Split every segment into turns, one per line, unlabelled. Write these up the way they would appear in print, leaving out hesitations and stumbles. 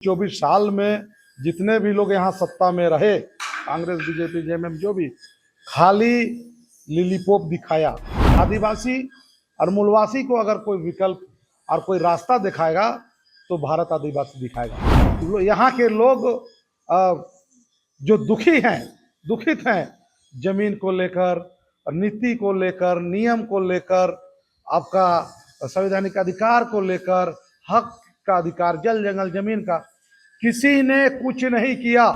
24 साल में जितने भी लोग यहाँ सत्ता में रहे, कांग्रेस बीजेपी जेएमएम जो भी, खाली लिलीपोप दिखाया। आदिवासी और मूलवासी को अगर कोई विकल्प और कोई रास्ता दिखाएगा तो भारत आदिवासी दिखाएगा। यहाँ के लोग जो दुखित हैं जमीन को लेकर, नीति को लेकर, नियम को लेकर, आपका संवैधानिक अधिकार को लेकर, हक का अधिकार, जल जंगल जमीन का, किसी ने कुछ नहीं किया।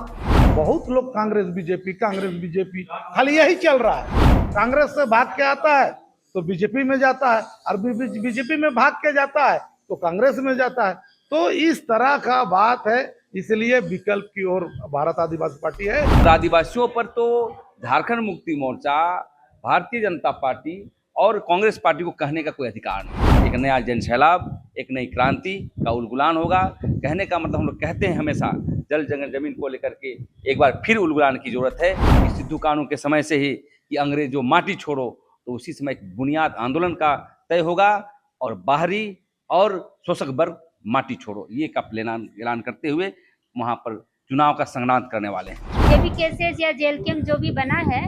बहुत लोग कांग्रेस बीजेपी खाली यही चल रहा है। कांग्रेस से भाग के आता है तो बीजेपी में जाता है, और बीजेपी में भाग के जाता है तो कांग्रेस में जाता है। तो इस तरह का बात है, इसलिए विकल्प की ओर भारत आदिवासी पार्टी है।
आदिवासियों पर तो झारखंड मुक्ति मोर्चा, भारतीय जनता पार्टी और कांग्रेस पार्टी को कहने का कोई अधिकार नहीं। एक नया जन सैलाब, एक नई क्रांति का उलगुलान होगा। कहने का मतलब, हम लोग कहते हैं हमेशा जल जंगल जमीन को लेकर के एक बार फिर उलगुलान की जरूरत है। कि सिद्धू कानू के समय से ही कि अंग्रेजों माटी छोड़ो, तो उसी समय एक बुनियाद आंदोलन का तय होगा और बाहरी और शोषक वर्ग माटी छोड़ो, ये का ऐलान करते हुए वहां पर चुनाव का संग्राम करने वाले हैं।
जेबी केसेस या जेल कैंप जो भी बना है,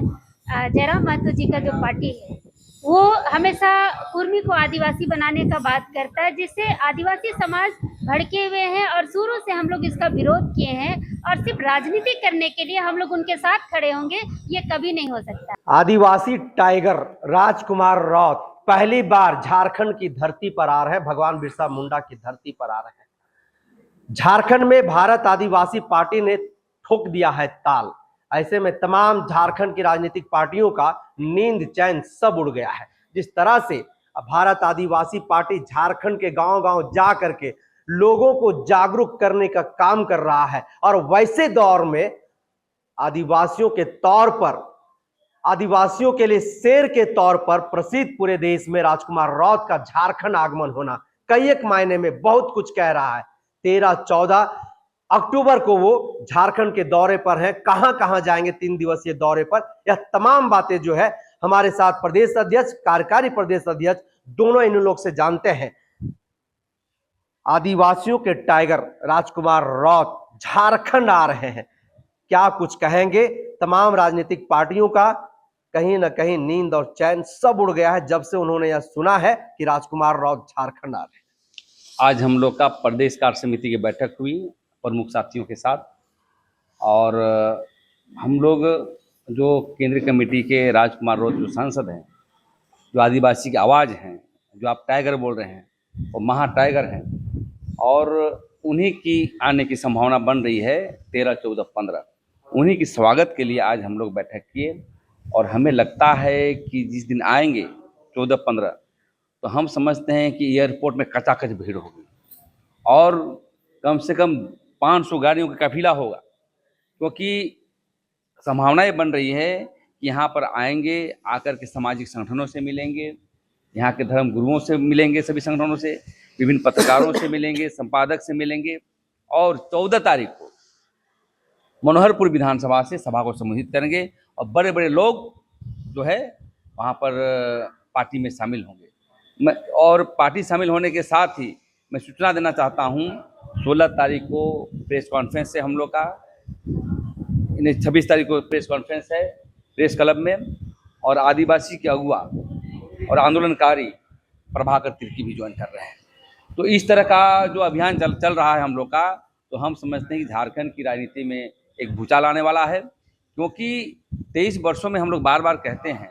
जयराम महतो जी का जो पार्टी है वो हमेशा कुर्मी को आदिवासी बनाने का बात करता है, जिससे आदिवासी समाज भड़के हुए हैं और शुरू से हम लोग इसका विरोध किए हैं। और सिर्फ राजनीति करने के लिए हम लोग उनके साथ खड़े होंगे, ये कभी नहीं हो सकता।
आदिवासी टाइगर राजकुमार राउत पहली बार झारखंड की धरती पर आ रहे हैं, भगवान बिरसा मुंडा की धरती पर आ रहे हैं। झारखंड में भारत आदिवासी पार्टी ने ठोक दिया है ताल। ऐसे में तमाम झारखंड की राजनीतिक पार्टियों का नींद चैन सब उड़ गया है। जिस तरह से भारत आदिवासी पार्टी झारखंड के गांव-गांव जा करके लोगों को जागरूक करने का काम कर रहा है, और वैसे दौर में आदिवासियों के तौर पर, आदिवासियों के लिए शेर के तौर पर प्रसिद्ध पूरे देश में राजकुमार राउत का झारखंड आगमन होना कई एक मायने में बहुत कुछ कह रहा है। 13-14 अक्टूबर को वो झारखंड के दौरे पर हैं। कहां कहां जाएंगे 3 दिवसीय दौरे पर, यह तमाम बातें जो है हमारे साथ प्रदेश अध्यक्ष, कार्यकारी प्रदेश अध्यक्ष दोनों इन लोग से जानते हैं। आदिवासियों के टाइगर राजकुमार राउत झारखंड आ रहे हैं, क्या कुछ कहेंगे? तमाम राजनीतिक पार्टियों का कहीं ना कहीं नींद और चैन सब उड़ गया है जब से उन्होंने यह सुना है कि राजकुमार राउत झारखंड आ रहे हैं।
आज हम लोग का प्रदेश कार्य समिति की बैठक हुई प्रमुख साथियों के साथ, और हम लोग जो केंद्रीय कमेटी के राजकुमार राउत जो सांसद हैं, जो आदिवासी की आवाज़ हैं, जो आप टाइगर बोल रहे हैं, वो महा टाइगर हैं, और उन्हीं की आने की संभावना बन रही है 13, 14, 15। उन्हीं की स्वागत के लिए आज हम लोग बैठक किए, और हमें लगता है कि जिस दिन आएंगे 14, 15, तो हम समझते हैं कि एयरपोर्ट में कचाकच भीड़ होगी और कम से कम 500 गाड़ियों का काफिला होगा, क्योंकि संभावनाएं बन रही है कि यहाँ पर आएंगे, आकर के सामाजिक संगठनों से मिलेंगे, यहाँ के धर्म गुरुओं से मिलेंगे, सभी संगठनों से, विभिन्न पत्रकारों से मिलेंगे, संपादक से मिलेंगे, और 14 तारीख को मनोहरपुर विधानसभा से सभा को संबोधित करेंगे, और बड़े बड़े लोग जो है वहाँ पर पार्टी में शामिल होंगे। और पार्टी शामिल होने के साथ ही मैं सूचना देना चाहता हूँ, 16 तारीख को प्रेस कॉन्फ्रेंस है हम लोग का, 26 तारीख को प्रेस कॉन्फ्रेंस है प्रेस क्लब में, और आदिवासी के अगुआ और आंदोलनकारी प्रभाकर तिर्की भी ज्वाइन कर रहे हैं। तो इस तरह का जो अभियान चल रहा है हम लोग का, तो हम समझते हैं कि झारखंड की राजनीति में एक भूचाल आने वाला है, क्योंकि 23 वर्षों में हम लोग बार बार कहते हैं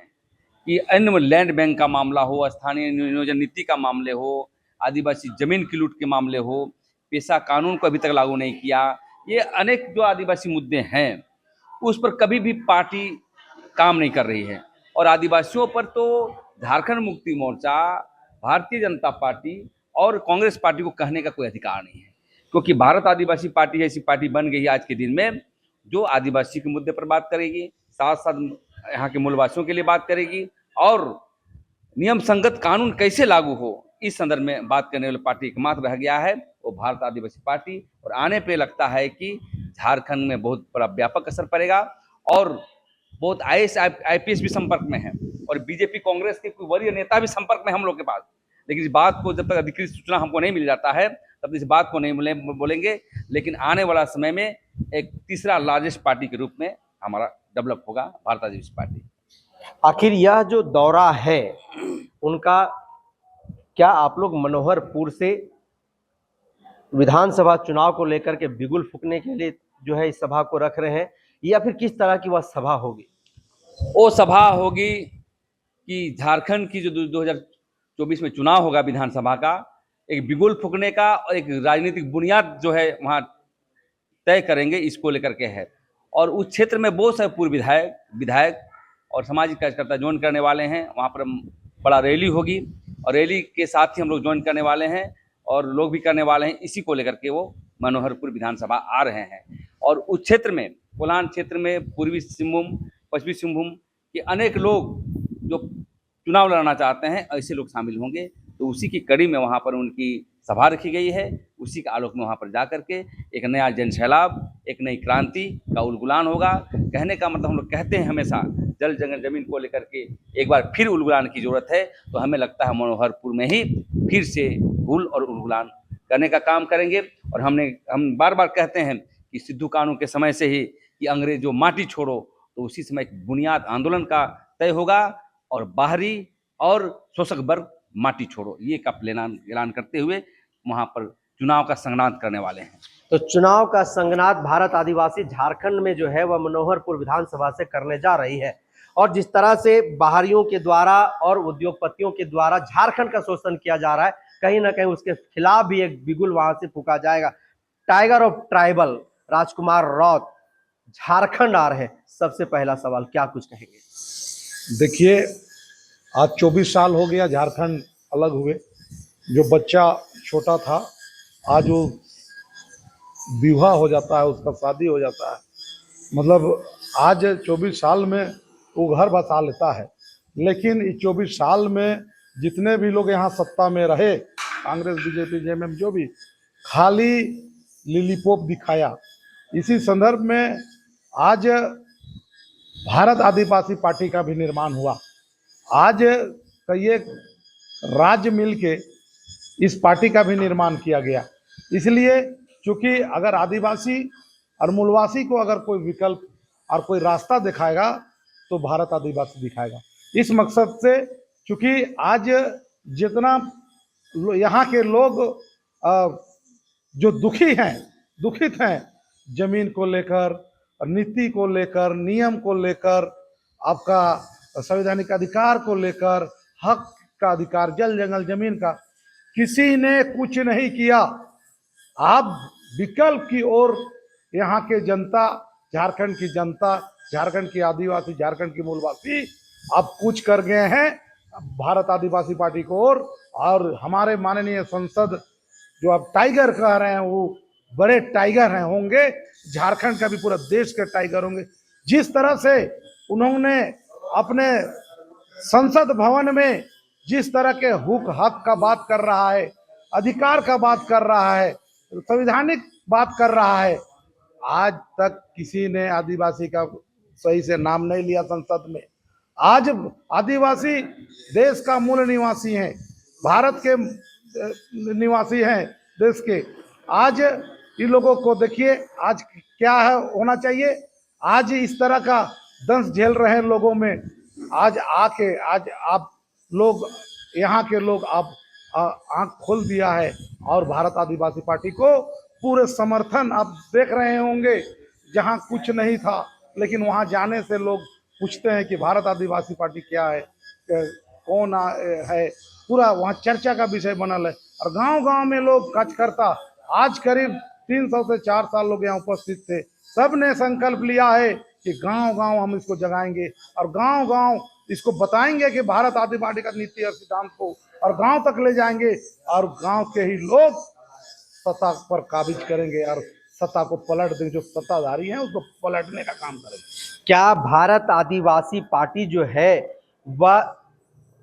कि अन्य लैंड बैंक का मामला हो, स्थानीय नियोजन नीति का मामले हो, आदिवासी जमीन की लूट के मामले हो, पेशा कानून को अभी तक लागू नहीं किया, ये अनेक जो आदिवासी मुद्दे हैं उस पर कभी भी पार्टी काम नहीं कर रही है। और आदिवासियों पर तो झारखंड मुक्ति मोर्चा, भारतीय जनता पार्टी और कांग्रेस पार्टी को कहने का कोई अधिकार नहीं है, क्योंकि भारत आदिवासी पार्टी ऐसी पार्टी बन गई है आज के दिन में जो आदिवासी के मुद्दे पर बात करेगी, साथ साथ यहाँ के मूलवासियों के लिए बात करेगी, और नियम संगत कानून कैसे लागू हो इस संदर्भ में बात करने वाली पार्टी एकमात्र रह गया है वो भारत आदिवासी पार्टी। और आने पे लगता है कि झारखंड में बहुत बड़ा व्यापक असर पड़ेगा, और बहुत IAS IPS भी संपर्क में है, और बीजेपी कांग्रेस के कोई वरीय नेता भी संपर्क में हम लोग के पास। लेकिन इस बात को जब तक अधिकृत सूचना हमको नहीं मिल जाता है तब इस बात को नहीं बोलेंगे, लेकिन आने वाला समय में एक तीसरा लार्जेस्ट पार्टी के रूप में हमारा डेवलप होगा भारतीय जनता पार्टी।
आखिर यह जो दौरा है उनका, क्या आप लोग मनोहरपुर से विधानसभा चुनाव को लेकर के बिगुल फूंकने के लिए जो है इस सभा को रख रहे हैं, या फिर किस तरह की वह सभा होगी?
वो सभा होगी कि झारखंड की जो 2024 में चुनाव होगा विधानसभा का, एक बिगुल फूंकने का और एक राजनीतिक बुनियाद जो है वहाँ तय करेंगे, इसको लेकर के है। और उस क्षेत्र में बहुत सारे पूर्व विधायक और सामाजिक कार्यकर्ता ज्वाइन करने वाले हैं। वहाँ पर बड़ा रैली होगी और रैली के साथ ही हम लोग ज्वाइन करने वाले हैं और लोग भी करने वाले हैं। इसी को लेकर के वो मनोहरपुर विधानसभा आ रहे हैं। और उस क्षेत्र में, कोल्हान क्षेत्र में, पूर्वी सिंहभूम, पश्चिमी सिंहभूम के अनेक लोग जो चुनाव लड़ना चाहते हैं, ऐसे लोग शामिल होंगे। तो उसी की कड़ी में वहाँ पर उनकी सभा रखी गई है। उसी के आलोक में वहाँ पर जा करके एक नया जन सैलाब, एक नई क्रांति का उलगुलान होगा। कहने का मतलब, हम लोग कहते हैं हमेशा जल जंगल जमीन को लेकर के एक बार फिर उलगुलान की जरूरत है। तो हमें लगता है मनोहरपुर में ही फिर से हुल और उलगुलान करने का काम करेंगे। और हम बार बार कहते हैं कि सिद्धू कानू के समय से ही कि अंग्रेजों माटी छोड़ो, तो उसी समय एक बुनियाद आंदोलन का तय होगा और बाहरी और शोषक वर्ग माटी छोड़ो, ये का ऐलान करते हुए वहां पर चुनाव का संगनाद करने वाले हैं।
तो चुनाव का संगनाद भारत आदिवासी झारखंड में जो है वह मनोहरपुर विधानसभा से करने जा रही है। और जिस तरह से बाहरियों के द्वारा और उद्योगपतियों के द्वारा झारखंड का शोषण किया जा रहा है, कहीं ना कहीं उसके खिलाफ भी एक बिगुल वहां से फूंका जाएगा। टाइगर ऑफ ट्राइबल राजकुमार रौत झारखंड आ रहे हैं, सबसे पहला सवाल क्या कुछ कहेंगे?
देखिए, आज 24 साल हो गया झारखंड अलग हुए। जो बच्चा छोटा था, आज वो विवाह हो जाता है, उसका शादी हो जाता है। मतलब आज 24 साल में वो घर बसा लेता है। लेकिन इस 24 साल में जितने भी लोग यहाँ सत्ता में रहे, कांग्रेस, बीजेपी, जेएमएम, जो भी, खाली लिलीपोप दिखाया। इसी संदर्भ में आज भारत आदिवासी पार्टी का भी निर्माण हुआ। आज कई एक राज्य मिलके इस पार्टी का भी निर्माण किया गया। इसलिए चूंकि अगर आदिवासी और मूलवासी को अगर कोई विकल्प और कोई रास्ता दिखाएगा तो भारत आदिवासी दिखाएगा। इस मकसद से चूंकि आज जितना यहाँ के लोग जो दुखित हैं जमीन को लेकर, नीति को लेकर, नियम को लेकर, आपका संवैधानिक अधिकार को लेकर, हक का अधिकार, जल जंगल जमीन का, किसी ने कुछ नहीं किया। आप विकल्प की ओर यहाँ के जनता, झारखंड की जनता, झारखंड की आदिवासी, झारखंड की मूलवासी अब कुछ कर गए हैं भारत आदिवासी पार्टी को ओर। और हमारे माननीय सांसद जो अब टाइगर कह रहे हैं, वो बड़े टाइगर हैं, होंगे झारखंड का भी, पूरा देश के टाइगर होंगे। जिस तरह से उन्होंने अपने संसद भवन में जिस तरह के हक का बात कर रहा है, अधिकार का बात कर रहा है, संवैधानिक बात कर रहा है, आज तक किसी ने आदिवासी का सही से नाम नहीं लिया संसद में। आज आदिवासी देश का मूल निवासी हैं, भारत के निवासी हैं देश के। आज इन लोगों को देखिए आज क्या है होना चाहिए। आज इस तरह का दंश झेल रहे हैं लोगों में। आज आप लोग, यहाँ के लोग आप आंख खोल दिया है और भारत आदिवासी पार्टी को पूरे समर्थन आप देख रहे होंगे। जहाँ कुछ नहीं था, लेकिन वहाँ जाने से लोग पूछते हैं कि भारत आदिवासी पार्टी क्या है, कौन है, पूरा वहाँ चर्चा का विषय बनल है। और गांव-गांव में लोग कार्यकर्ता, आज करीब 300 से 4 साल लोग यहाँ उपस्थित थे। सब ने संकल्प लिया है कि गांव-गांव हम इसको जगाएंगे और गांव-गांव इसको बताएंगे कि भारत आदिवासी पार्टी का नीति और सिद्धांत को, और गांव तक ले जाएंगे और गांव के ही लोग सत्ता पर काबिज करेंगे और सत्ता को पलट देंगे। जो सत्ताधारी हैं उसको पलटने का काम करेंगे।
क्या भारत आदिवासी पार्टी जो है वह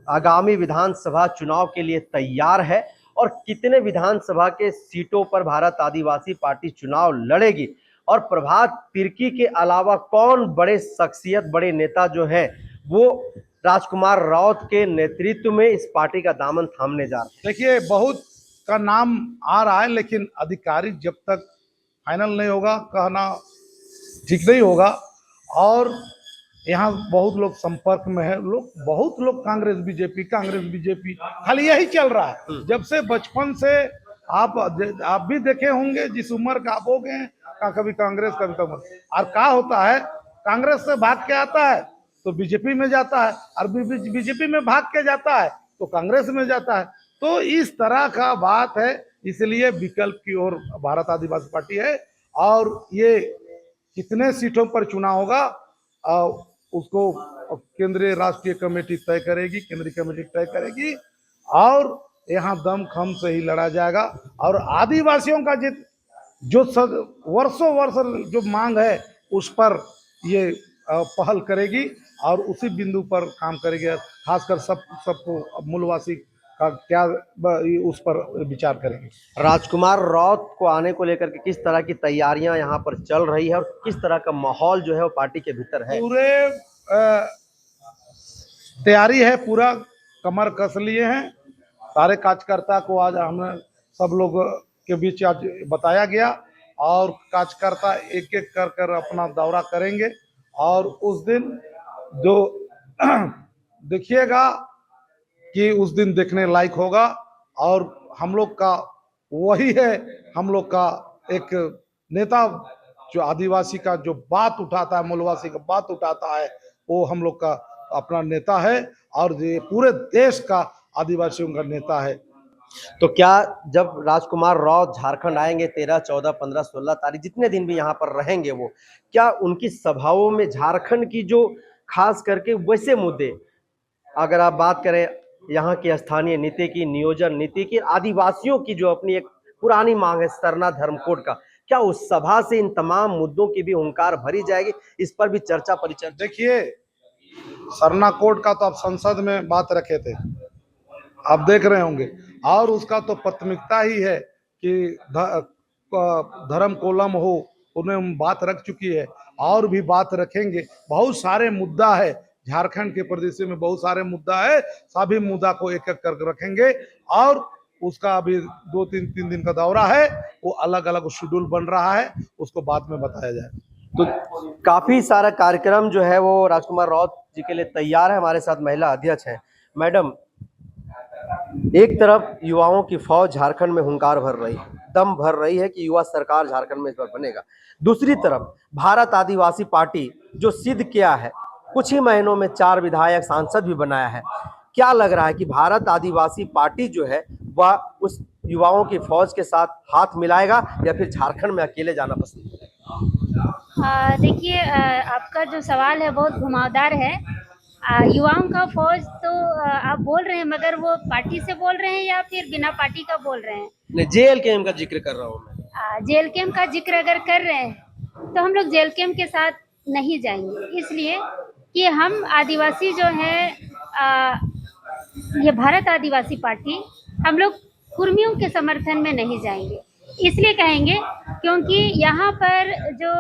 आगामी विधानसभा चुनाव के लिए तैयार है, और कितने विधानसभा के सीटों पर भारत आदिवासी पार्टी चुनाव लड़ेगी, और प्रभात तिर्की के अलावा कौन बड़े शख्सियत, बड़े नेता जो है वो राजकुमार राउत के नेतृत्व में इस पार्टी का दामन थामने जा रहे हैं?
देखिए, बहुत का नाम आ रहा है, लेकिन आधिकारिक जब तक फाइनल नहीं होगा कहना ठीक नहीं होगा। और यहाँ बहुत लोग संपर्क में है, बहुत लोग कांग्रेस बीजेपी खाली यही चल रहा है। जब से बचपन से आप भी देखे होंगे, जिस उम्र का आप हो गए हैं, कभी कांग्रेस कभी कांग्रेस, और क्या होता है, कांग्रेस से भाग के आता है तो बीजेपी में जाता है, और बीजेपी में भाग के जाता है तो कांग्रेस में जाता है। तो इस तरह का बात है, इसलिए विकल्प की ओर भारत आदिवासी पार्टी है। और ये कितने सीटों पर चुनाव होगा उसको केंद्रीय राष्ट्रीय कमेटी तय करेगी, केंद्रीय कमेटी तय करेगी, और यहाँ दमखम से ही लड़ा जाएगा। और आदिवासियों का जो वर्षों वर्ष जो मांग है उस पर ये पहल करेगी और उसी बिंदु पर काम करेगी। खासकर सबको मूलवासी का क्या उस पर विचार करेंगे।
राजकुमार रौत को आने को लेकर के किस तरह की तैयारियां यहाँ पर चल रही है और किस तरह का माहौल जो है वो पार्टी के भीतर है?
पूरे तैयारी है, पूरा कमर कस लिए हैं। सारे कार्यकर्ता को आज हमें सब लोग के बीच आज बताया गया, और कार्यकर्ता एक एक कर कर अपना दौरा करेंगे। और उस दिन जो देखिएगा कि उस दिन देखने लायक होगा। और हम लोग का वही है, हम लोग का एक नेता जो आदिवासी का जो बात उठाता है, मूलवासी का बात उठाता है, वो हम लोग का अपना नेता है, और ये पूरे देश का आदिवासियों का नेता है।
तो क्या जब राजकुमार रौत झारखंड आएंगे 13, 14, 15, 16 तारीख, जितने दिन भी यहाँ पर रहेंगे, वो क्या उनकी सभाओं में झारखंड की जो खास करके वैसे मुद्दे, अगर आप बात करें यहाँ की स्थानीय नीति की, नियोजन नीति की, आदिवासियों की जो अपनी एक पुरानी मांग है सरना धर्म कोड का, क्या उस सभा से इन तमाम मुद्दों की भी हुंकार भरी जाएगी? इस पर भी चर्चा परिचर्चा।
देखिए, सरना कोड का तो आप संसद में बात रखे थे, आप देख रहे होंगे, और उसका तो प्राथमिकता ही है कि धर्म कोलम हो, उन्हें बात रख चुकी है, और भी बात रखेंगे। बहुत सारे मुद्दा है झारखंड के प्रदेश में, बहुत सारे मुद्दा है, सभी मुद्दा को एक एक करके रखेंगे। और उसका अभी 2-3 दिन का दौरा है, वो अलग अलग शेड्यूल बन रहा है, उसको बाद में बताया जाए।
तो काफी सारा कार्यक्रम जो है वो राजकुमार रौत जी के लिए तैयार है। हमारे साथ महिला अध्यक्ष है। मैडम, एक तरफ युवाओं की फौज झारखंड में हुंकार भर रही है, दम भर रही है कि युवा सरकार झारखंड में इस बार बनेगा। दूसरी तरफ भारत आदिवासी पार्टी जो सिद्ध किया है, कुछ ही महीनों में 4 विधायक, सांसद भी बनाया है। क्या लग रहा है कि भारत आदिवासी पार्टी जो है वह उस युवाओं की फौज के साथ हाथ मिलाएगा या फिर झारखंड में अकेले जाना पसंद करेगा?
देखिए, आपका जो सवाल है बहुत घुमावदार है। युवाओं का फौज तो आप बोल रहे हैं, मगर वो पार्टी से बोल रहे हैं या फिर बिना पार्टी का बोल रहे हैं?
नहीं, JLKM का जिक्र कर रहा हूँ मैं।
JLKM का जिक्र अगर कर रहे हैं तो हम लोग JLKM के साथ नहीं जाएंगे, इसलिए कि हम आदिवासी जो है, ये भारत आदिवासी पार्टी, हम लोग कुर्मियों के समर्थन में नहीं जाएंगे। इसलिए कहेंगे क्योंकि यहाँ पर जो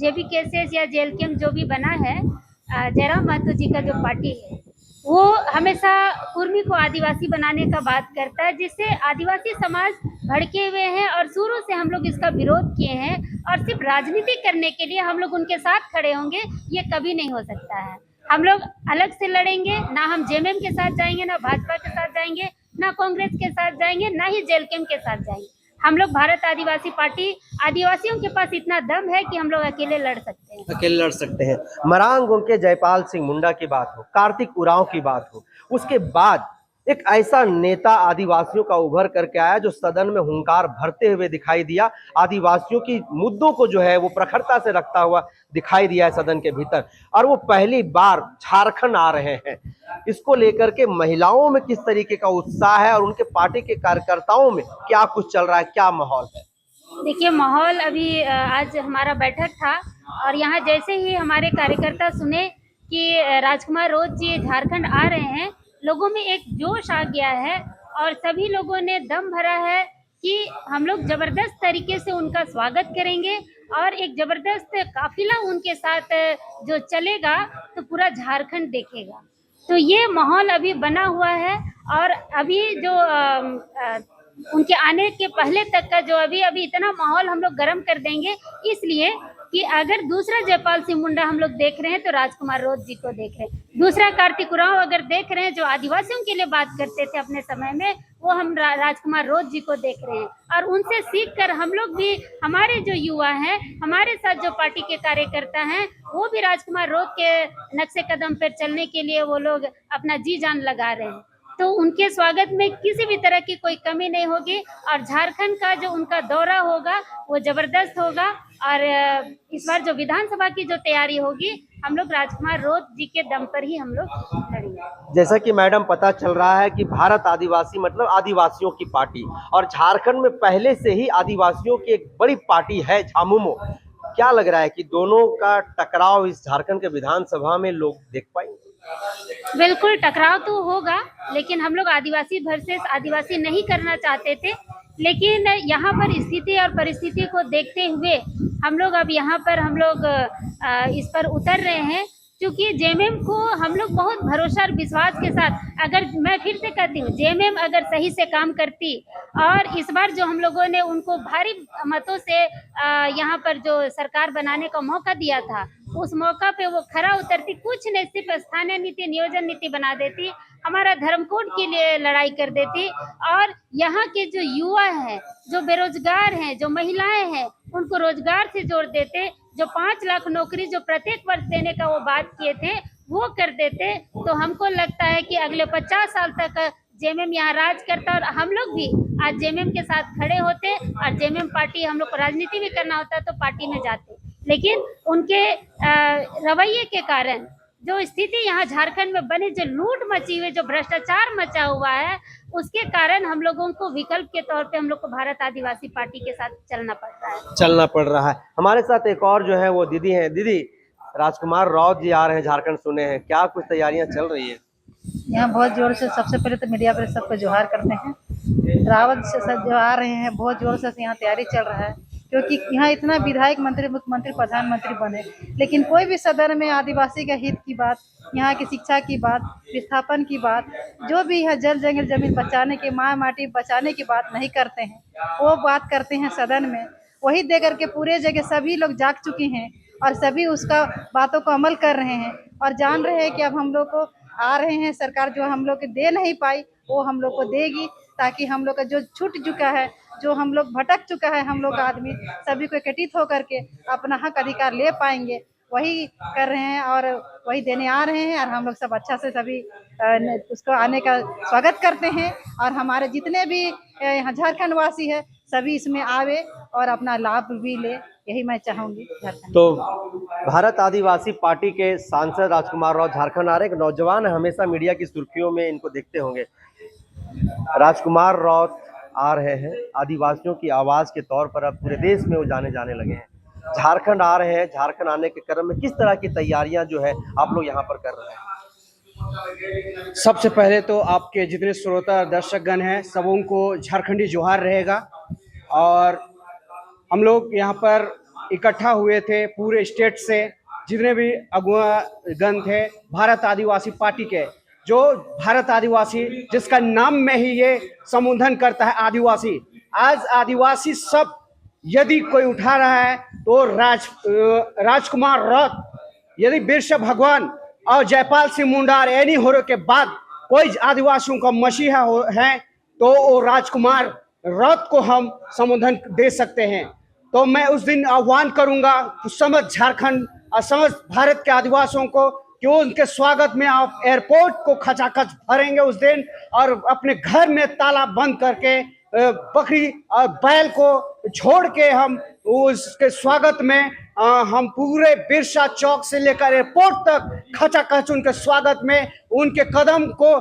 JBKSS या JLKM जो भी बना है, जयराम महतो जी का जो पार्टी है, वो हमेशा कुर्मी को आदिवासी बनाने का बात करता है, जिससे आदिवासी समाज भड़के हुए हैं। और शुरू से हम लोग इसका विरोध किए हैं, और सिर्फ राजनीति करने के लिए हम लोग उनके साथ खड़े होंगे, ये कभी नहीं हो सकता है। हम लोग अलग से लड़ेंगे, ना हम JMM के साथ जाएंगे, ना भाजपा के साथ जाएंगे, ना कांग्रेस के साथ जाएंगे, ना ही JLKM के साथ जाएंगे। हम लोग भारत आदिवासी पार्टी, आदिवासियों के पास इतना दम है कि हम लोग अकेले लड़ सकते हैं।
अकेले लड़ सकते हैं। मरांग उनके जयपाल सिंह मुंडा की बात हो, कार्तिक उरांव की बात हो, उसके बाद एक ऐसा नेता आदिवासियों का उभर करके आया जो सदन में हुंकार भरते हुए दिखाई दिया, आदिवासियों की मुद्दों को जो है वो प्रखरता से रखता हुआ दिखाई दिया है सदन के भीतर, और वो पहली बार झारखंड आ रहे हैं। इसको लेकर के महिलाओं में किस तरीके का उत्साह है और उनके पार्टी के कार्यकर्ताओं में क्या कुछ चल रहा है, क्या माहौल है?
देखिए, माहौल अभी आज हमारा बैठक था, और यहाँ जैसे ही हमारे कार्यकर्ता सुने कि राजकुमार रौत जी झारखंड आ रहे हैं, लोगों में एक जोश आ गया है, और सभी लोगों ने दम भरा है कि हम लोग जबरदस्त तरीके से उनका स्वागत करेंगे, और एक जबरदस्त काफिला उनके साथ जो चलेगा तो पूरा झारखंड देखेगा। तो ये माहौल अभी बना हुआ है। और अभी जो उनके आने के पहले तक का जो अभी अभी इतना माहौल हम लोग गर्म कर देंगे, इसलिए कि अगर दूसरा जयपाल सिंह मुंडा हम लोग देख रहे हैं तो राजकुमार रोत जी को देख रहे हैं, दूसरा कार्तिक उरांव अगर देख रहे हैं जो आदिवासियों के लिए बात करते थे अपने समय में, वो हम राजकुमार रोत जी को देख रहे हैं। और उनसे सीख कर हम लोग भी, हमारे जो युवा हैं, हमारे साथ जो पार्टी के कार्यकर्ता हैं, वो भी राजकुमार रोत के नक्शे कदम पर चलने के लिए वो लोग अपना जी जान लगा रहे हैं। तो उनके स्वागत में किसी भी तरह की कोई कमी नहीं होगी और झारखंड का जो उनका दौरा होगा वो जबरदस्त होगा। और इस बार जो विधानसभा की जो तैयारी होगी, हम लोग राजकुमार रोत जी के दम पर ही हम लोग लड़ेंगे।
जैसा कि मैडम पता चल रहा है कि भारत आदिवासी मतलब आदिवासियों की पार्टी, और झारखंड में पहले से ही आदिवासियों की एक बड़ी पार्टी है झामुमो। क्या लग रहा है कि दोनों का टकराव इस झारखंड के विधानसभा में लोग देख पाएंगे?
बिल्कुल टकराव तो होगा, लेकिन हम लोग आदिवासी वर्सेस आदिवासी नहीं करना चाहते थे, लेकिन यहाँ पर स्थिति और परिस्थिति को देखते हुए हम लोग अब यहाँ पर हम लोग इस पर उतर रहे हैं, क्योंकि जेएमएम को हम लोग बहुत भरोसा और विश्वास के साथ, अगर मैं फिर से कहती हूँ, जेएमएम अगर सही से काम करती और इस बार जो हम लोगों ने उनको भारी मतों से यहाँ पर जो सरकार बनाने का मौका दिया था, उस मौका पे वो खरा उतरती, कुछ नहीं सिर्फ स्थानीय नीति नियोजन नीति बना देती, हमारा धर्म कोड के लिए लड़ाई कर देती और यहाँ के जो युवा हैं, जो बेरोजगार हैं, जो महिलाएं हैं, उनको रोजगार से जोड़ देते, जो 5 लाख नौकरी जो प्रत्येक वर्ष देने का वो बात किए थे वो कर देते। तो हमको लगता है कि अगले 50 साल तक जेएमएम यहाँ राज करता और हम लोग भी आज जेएमएम के साथ खड़े होते और जेएमएम पार्टी, हम लोग को राजनीति भी करना होता तो पार्टी में जाते, लेकिन उनके रवैये के कारण जो स्थिति यहाँ झारखंड में बनी, जो लूट मची हुई, जो भ्रष्टाचार मचा हुआ है, उसके कारण हम लोगों को विकल्प के तौर पे हम लोग को भारत आदिवासी पार्टी के साथ चलना पड़ रहा है।
हमारे साथ एक और जो है वो दीदी हैं। दीदी, राजकुमार राउत जी आ रहे हैं झारखंड, सुने हैं, क्या कुछ तैयारियां चल रही है?
यहाँ बहुत जोर से, सबसे पहले तो मीडिया पर सबको जोहार करते हैं। रावत से सब जो आ रहे हैं, बहुत जोर से यहाँ तैयारी चल रहा है, क्योंकि यहाँ इतना विधायक, मंत्री, मुख्यमंत्री, प्रधानमंत्री बने, लेकिन कोई भी सदन में आदिवासी का हित की बात, यहाँ की शिक्षा की बात, विस्थापन की बात, जो भी है जल जंगल जमीन बचाने की, माँ माटी बचाने की बात नहीं करते हैं। वो बात करते हैं सदन में, वही दे करके पूरे जगह सभी लोग जाग चुके हैं और सभी उसका बातों को अमल कर रहे हैं और जान रहे हैं कि अब हम लोग को आ रहे हैं, सरकार जो हम लोग को दे नहीं पाई वो हम लोग को देगी, ताकि हम लोग का जो छूट चुका है, जो हम लोग भटक चुका है, हम लोग का आदमी सभी को एकत्रित होकर के अपना हक अधिकार ले पाएंगे, वही कर रहे हैं और वही देने आ रहे हैं। और हम लोग सब अच्छा से सभी उसको आने का स्वागत करते हैं और हमारे जितने भी यहाँ झारखंड वासी है सभी इसमें आवे और अपना लाभ भी ले, यही मैं चाहूंगी झारखंड।
तो भारत आदिवासी पार्टी के सांसद राजकुमार राउत झारखंड आ रहे हैं। नौजवान हमेशा मीडिया की सुर्खियों में इनको देखते होंगे। राजकुमार राउत आ रहे हैं, आदिवासियों की आवाज के तौर पर अब पूरे देश में वो जाने लगे हैं। झारखंड आ रहे हैं, झारखंड आने के क्रम में किस तरह की तैयारियां जो है आप लोग यहाँ पर कर रहे हैं?
सबसे पहले तो आपके जितने श्रोता दर्शकगण हैं सबों को झारखंडी जोहार रहेगा। और हम लोग यहाँ पर इकट्ठा हुए थे पूरे स्टेट से, जितने भी अगुवागण थे भारत आदिवासी पार्टी के, जो भारत आदिवासी जिसका नाम में ही ये संबोधन करता है आदिवासी। आज आदिवासी सब यदि कोई उठा रहा है तो राजकुमार राउत, यदि बिरसा भगवान और जयपाल सिंह मुंडा और एनी होरे के बाद कोई आदिवासियों का मसीहा है तो वो राजकुमार राउत को हम संबोधन दे सकते हैं। तो मैं उस दिन आह्वान करूंगा समस्त झारखंड और समस्त भारत के आदिवासियों को कि वो उनके स्वागत में आप एयरपोर्ट को खचाखच भरेंगे उस दिन, और अपने घर में ताला बंद करके बकरी और बैल को छोड़ के हम उसके स्वागत में हम पूरे बिरसा चौक से लेकर एयरपोर्ट तक खचाखच उनके स्वागत में उनके कदम को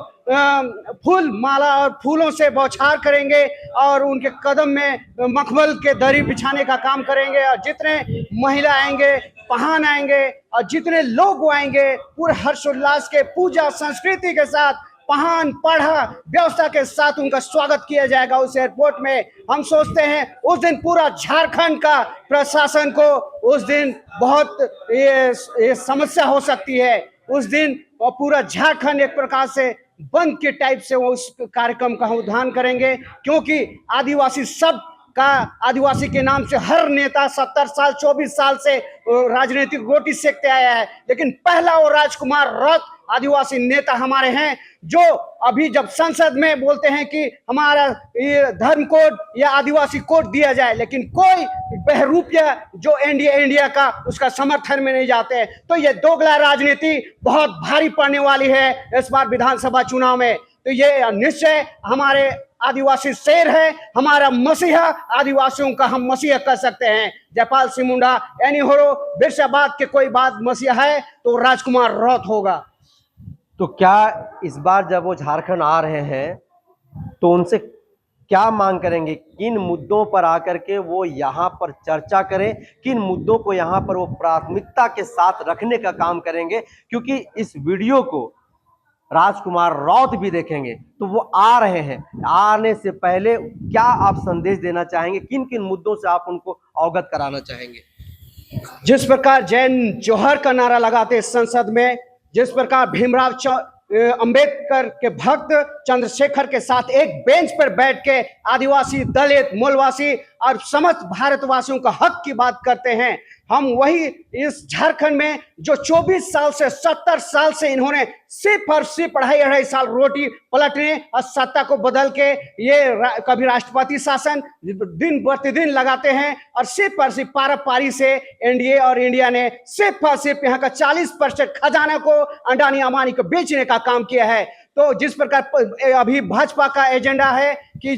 फूल माला और फूलों से बौछार करेंगे और उनके कदम में मखमल के दरी बिछाने का काम करेंगे। और जितने महिला आएंगे, पहान आएंगे और जितने लोग आएंगे पूरे हर्षोल्लास के पूजा संस्कृति के साथ, पहान पढ़ा व्यवस्था के साथ उनका स्वागत किया जाएगा उस एयरपोर्ट में। हम सोचते हैं उस दिन पूरा झारखंड का प्रशासन को उस दिन बहुत ये समस्या हो सकती है। उस दिन पूरा झारखंड एक प्रकार से बंद के टाइप से वो उस कार्यक्रम का हम उद्घाटन करेंगे, क्योंकि आदिवासी सब का आदिवासी के नाम से हर नेता 70 साल 24 साल से राजनीतिक रोटी सेकते आया है, लेकिन पहला वो राजकुमार रौत आदिवासी नेता हमारे हैं, जो अभी जब संसद में बोलते हैं कि हमारा ये धर्म कोड या आदिवासी कोड दिया जाए, लेकिन कोई बहरूपिया जो इंडिया का उसका समर्थन में नहीं जाते हैं। तो ये दोगला राजनीति बहुत भारी पड़ने वाली है इस बार विधानसभा चुनाव में। तो ये निश्चय हमारे आदिवासी शेर है, हमारा मसीहा, आदिवासियों का हम मसीहा कह सकते हैं। जयपाल सिंह मुंडा यानी होरो बिरसा बात के कोई बात मसीहा है तो राजकुमार रौत होगा।
तो क्या इस बार जब वो झारखंड आ रहे हैं तो उनसे क्या मांग करेंगे, किन मुद्दों पर आकर के वो यहाँ पर चर्चा करें, किन मुद्दों को यहाँ पर वो प्राथमिकता के साथ रखने का काम करेंगे? क्योंकि इस वीडियो को राजकुमार रौत भी देखेंगे तो वो आ रहे हैं, आने से पहले क्या आप संदेश देना चाहेंगे, किन किन मुद्दों से आप उनको अवगत कराना चाहेंगे?
जिस प्रकार जैन जोहर का नारा लगाते संसद में, जिस प्रकार भीमराव अंबेडकर के भक्त चंद्रशेखर के साथ एक बेंच पर बैठ के आदिवासी, दलित, मूलवासी और समस्त भारतवासियों का हक की बात करते हैं, हम वही इस झारखंड में जो 24 साल से 70 साल से इन्होंने सिर्फ और सिर्फ 2.5 साल रोटी पलटने और सत्ता को बदल के कभी राष्ट्रपति शासन दिन प्रतिदिन लगाते हैं, और सिर्फ और सिर्फ पारी से एनडीए और इंडिया ने सिर्फ और सिर्फ यहाँ का 40% खजाना को अंडानी अंबानी को बेचने का काम किया है। तो जिस प्रकार अभी भाजपा का एजेंडा है कि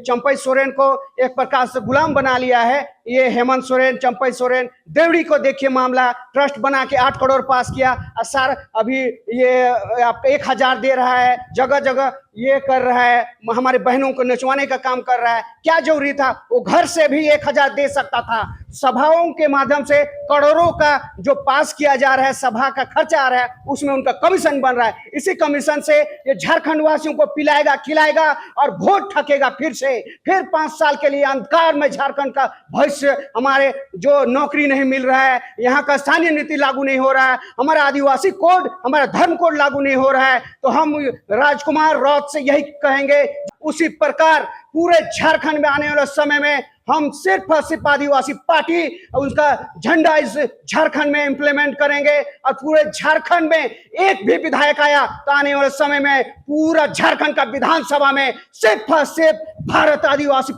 चंपई सोरेन को एक प्रकार से गुलाम बना लिया है, ये हेमंत सोरेन, चंपई सोरेन, देवड़ी को देखिए मामला ट्रस्ट बना के 8 करोड़ पास किया, और सर अभी ये आप 1000 दे रहा है, जगह जगह ये कर रहा है, हमारे बहनों को नचवाने का काम कर रहा है। क्या जरूरी था? वो घर से भी 1000 दे सकता था। सभाओं के माध्यम से करोड़ों का जो पास किया जा रहा है, सभा का खर्चा आ रहा है, उसमें उनका कमीशन बन रहा है। इसी कमीशन से ये झारखंड वासियों को पिलाएगा, खिलाएगा और वोट ठकेगा फिर 5 साल के लिए अंधकार में झारखंड का भविष्य। हमारे जो नौकरी नहीं मिल रहा है, यहाँ का स्थानीय नीति लागू नहीं हो रहा है, हमारा आदिवासी कोड, हमारा धर्म कोड लागू नहीं हो रहा है, तो हम राजकुमार रौत से यही कहेंगे, उसी प्रकार पूरे झारखंड में आने वाले समय में हम सिर्फ और सिर्फ आदिवासी पार्टी उसका झंडा इस झारखंड में इंप्लीमेंट करेंगे, और पूरे झारखंड में एक भी विधायक आया तो आने वाले समय में पूरा झारखंड का विधानसभा में सिर्फ और सिर्फ भारत आदिवासी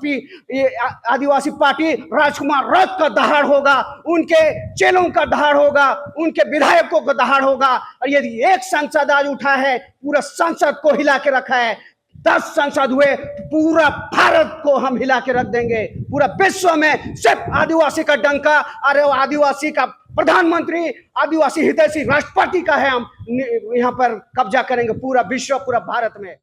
पार्टी राजकुमार रौत का दहाड़ होगा, उनके चेलों का दहाड़ होगा, उनके विधायकों का दहाड़ होगा। और यदि एक सांसद आज उठा है, पूरा संसद को हिला के रखा है, 10 सांसद हुए, पूरा भारत को हम हिला के रख देंगे। पूरा विश्व में सिर्फ आदिवासी का डंका, अरे आदिवासी का प्रधानमंत्री, आदिवासी हितैषी राष्ट्रपति का है, हम यहाँ पर कब्जा करेंगे पूरा विश्व, पूरा भारत में।